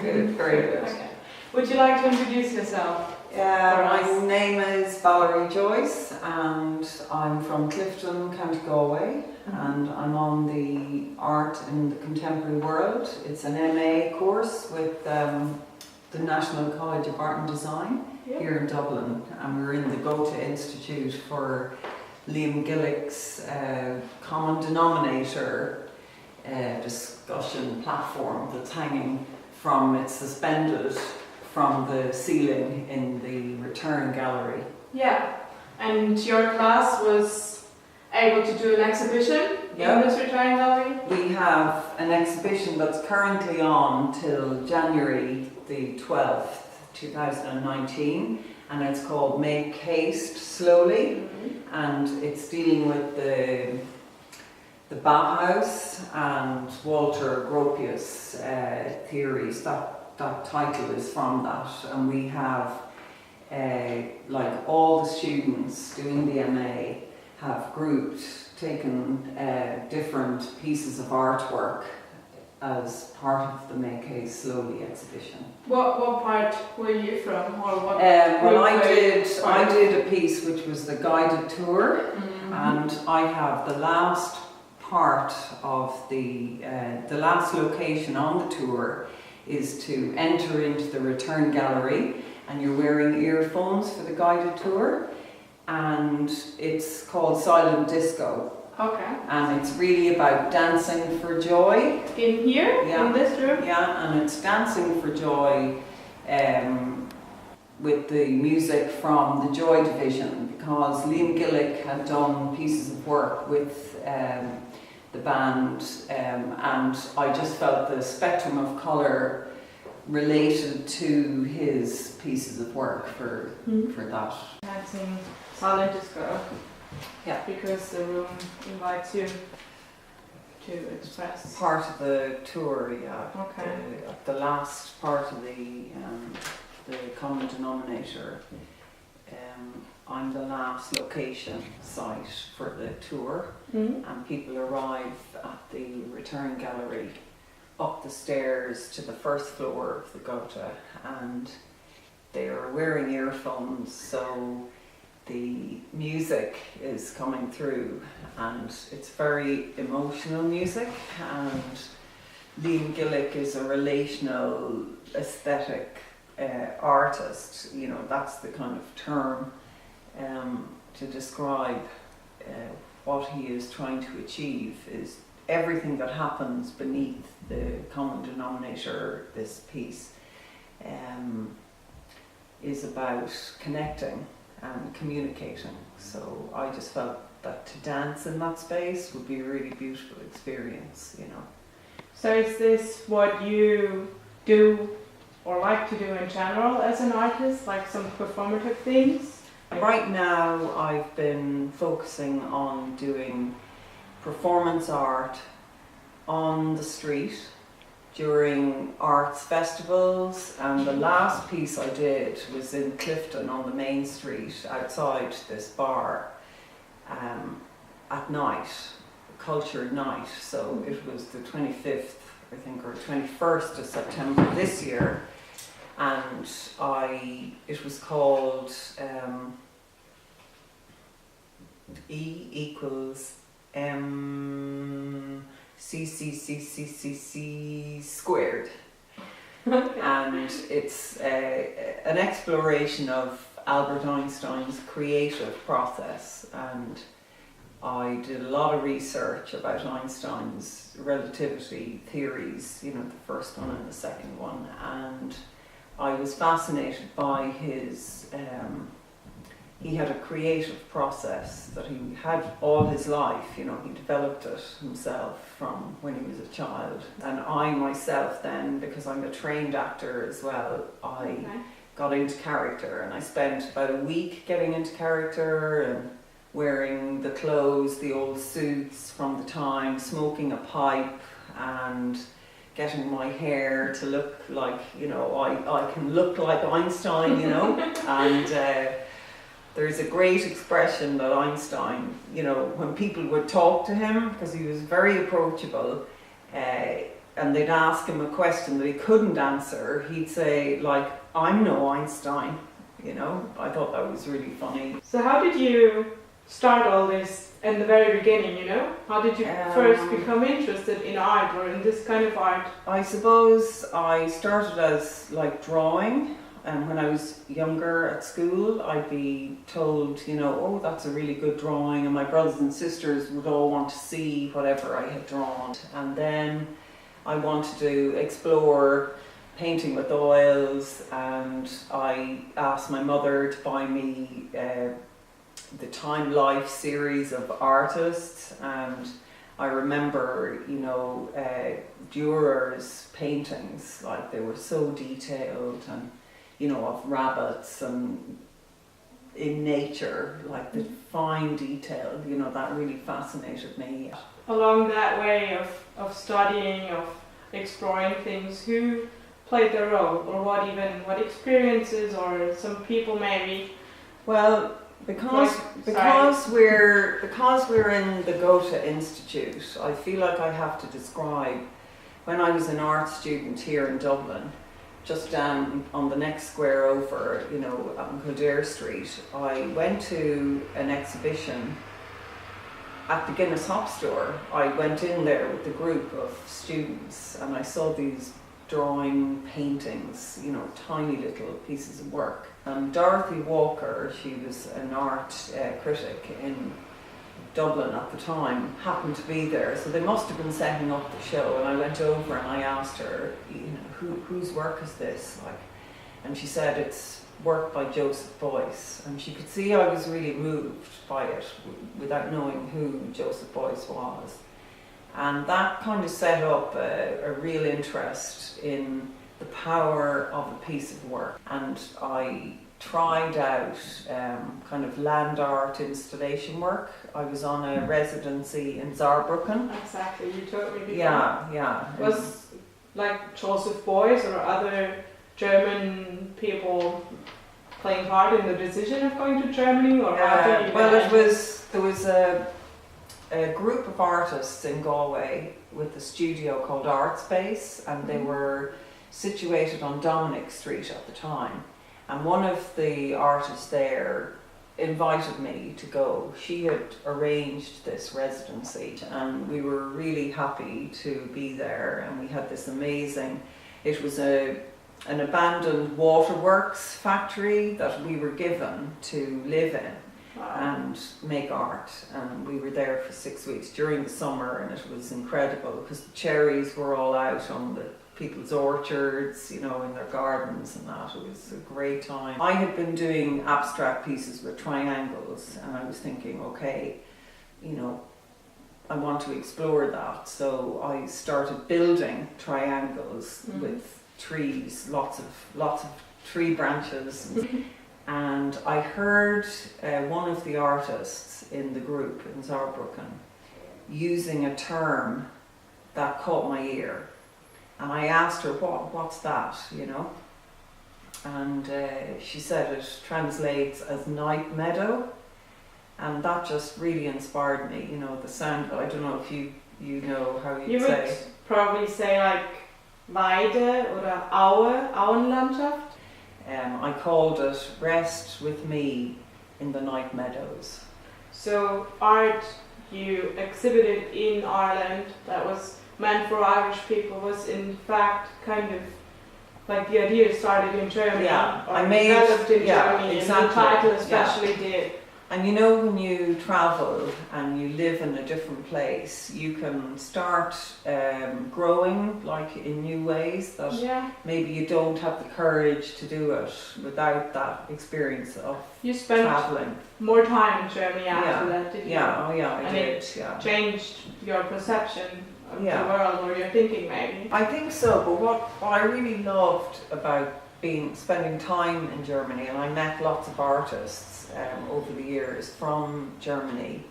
good, very good. Okay. Would you like to introduce yourself? My name is Valerie Joyce and I'm from Clifden, County Galway, and I'm on the Art in the Contemporary World. It's an MA course with the National College of Art and Design here in Dublin, and we're in the Goethe Institut for Liam Gillick's common denominator discussion platform that's hanging from, it's suspended from the ceiling in the return gallery. Yeah, and your class was able to do an exhibition in this return gallery? We have an exhibition that's currently on till January the 12th, 2019, and it's called Make Haste Slowly, and it's dealing with the Bauhaus and Walter Gropius theories. That title is from that, and we have like all the students doing the MA have grouped, taken different pieces of artwork as part of the Make Haste Slowly exhibition. What part were you from, or what? Well, I did a piece which was the guided tour, and I have the last part of the last location on the tour is to enter into the return gallery, and you're wearing earphones for the guided tour, and it's called Silent Disco. Okay. And it's really about dancing for joy. In here? Yeah. In this room? Yeah, and it's dancing for joy with the music from the Joy Division, because Liam Gillick had done pieces of work with the band, and I just felt the spectrum of colour related to his pieces of work for that. Dancing silent disco. Yeah. Because the room invites you to express. Part of the tour, yeah. Okay. The last part of the common denominator. I'm the last location site for the tour, and people arrive at the return gallery up the stairs to the first floor of the Goethe, and they are wearing earphones, so the music is coming through, and it's very emotional music, and Liam Gillick is a relational aesthetic artist, you know, that's the kind of term to describe what he is trying to achieve, is everything that happens beneath the common denominator. This piece is about connecting and communicating, so I just felt that to dance in that space would be a really beautiful experience, you know. So is this what you do or like to do in general as an artist, like some performative things? Right now I've been focusing on doing performance art on the street during arts festivals, and the last piece I did was in Clifden on the main street outside this bar at night, cultured night. So it was the 25th, I think, or 21st of September this year, and it was called E equals C squared. And it's an exploration of Albert Einstein's creative process, and I did a lot of research about Einstein's relativity theories, you know, the first one and the second one, and I was fascinated by his he had a creative process that he had all his life, you know, he developed it himself from when he was a child. And I myself then, because I'm a trained actor as well, I got into character, and I spent about a week getting into character and wearing the clothes, the old suits from the time, smoking a pipe and getting my hair to look like, you know, I can look like Einstein, you know, and there's a great expression that Einstein, you know, when people would talk to him, because he was very approachable, and they'd ask him a question that he couldn't answer, he'd say, like, I'm no Einstein, you know. I thought that was really funny. So how did you start all this in the very beginning, you know? How did you first become interested in art or in this kind of art? I suppose I started as like drawing, and when I was younger at school I'd be told, you know, oh, that's a really good drawing, and my brothers and sisters would all want to see whatever I had drawn. And then I wanted to explore painting with oils, and I asked my mother to buy me the Time Life series of artists, and I remember, you know, Dürer's paintings, like they were so detailed, and you know, of rabbits and in nature, like the fine detail, you know, that really fascinated me. Along that way of studying, of exploring things, who played the role, or what experiences, or some people maybe? Well, because we're in the Goethe Institute, I feel like I have to describe when I was an art student here in Dublin, just down on the next square over, you know, on Kildare Street. I went to an exhibition at the Guinness Hop Store. I went in there with a group of students, and I saw these drawing paintings, you know, tiny little pieces of work. And Dorothy Walker, she was an art critic in Dublin at the time, happened to be there, so they must have been setting up the show. And I went over and I asked her, you know, whose work is this? Like, and she said it's work by Joseph Beuys, and she could see I was really moved by it without knowing who Joseph Beuys was. And that kind of set up a real interest in the power of a piece of work. And I tried out kind of land art installation work. I was on a residency in Saarbrücken. Exactly, you told me before. Yeah. Was like Joseph Beuys or other German people playing part in the decision of going to Germany, or how did you? Well, there was a group of artists in Galway with a studio called Art Space, and they were situated on Dominic Street at the time. And one of the artists there invited me to go. She had arranged this residency, and we were really happy to be there. And we had this amazing, it was an abandoned waterworks factory that we were given to live in. Wow. And make art, and we were there for 6 weeks during the summer, and it was incredible because the cherries were all out on the people's orchards, you know, in their gardens and that. It was a great time. I had been doing abstract pieces with triangles, and I was thinking, okay, you know, I want to explore that. So I started building triangles with trees, lots of tree branches. And I heard one of the artists in the group in Saarbrücken using a term that caught my ear. And I asked her, what's that, you know? And she said it translates as night meadow. And that just really inspired me, you know, the sound. I don't know if you know how you'd say. You would probably say like Weide or Aue, Auenlandschaft. I called it Rest with Me in the Night Meadows. So art you exhibited in Ireland that was meant for Irish people was in fact kind of like the idea started in Germany, developed in Germany, exactly. And the title especially did. And you know, when you travel and you live in a different place, you can start growing like in new ways that maybe you don't have the courage to do it without that experience of you spent traveling. More time in Germany after that, did you? I did. It changed your perception of the world, or your thinking maybe. I think so, but what I really loved about spending time in Germany, and I met lots of artists over the years from Germany,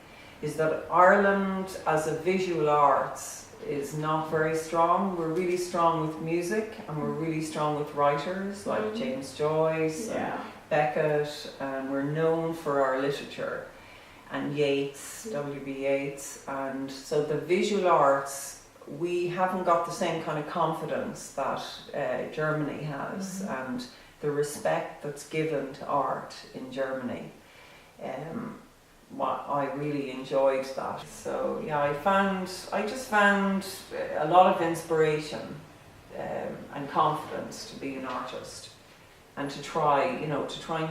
is that Ireland as a visual arts is not very strong. We're really strong with music, and we're really strong with writers like James Joyce and Beckett, and we're known for our literature, and Yeats, W.B. Yeats, and so the visual arts we haven't got the same kind of confidence that Germany has, and the respect that's given to art in Germany. I really enjoyed that. So yeah, I just found a lot of inspiration and confidence to be an artist and to try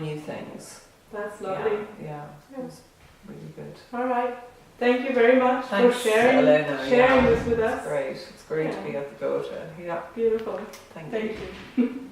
new things. That's lovely. Yeah, it was really good. All right. Thank you very much Thanks, for sharing Elena. this with us. It's great to be at the Goethe. Yeah. Beautiful. Thank you. Thank you.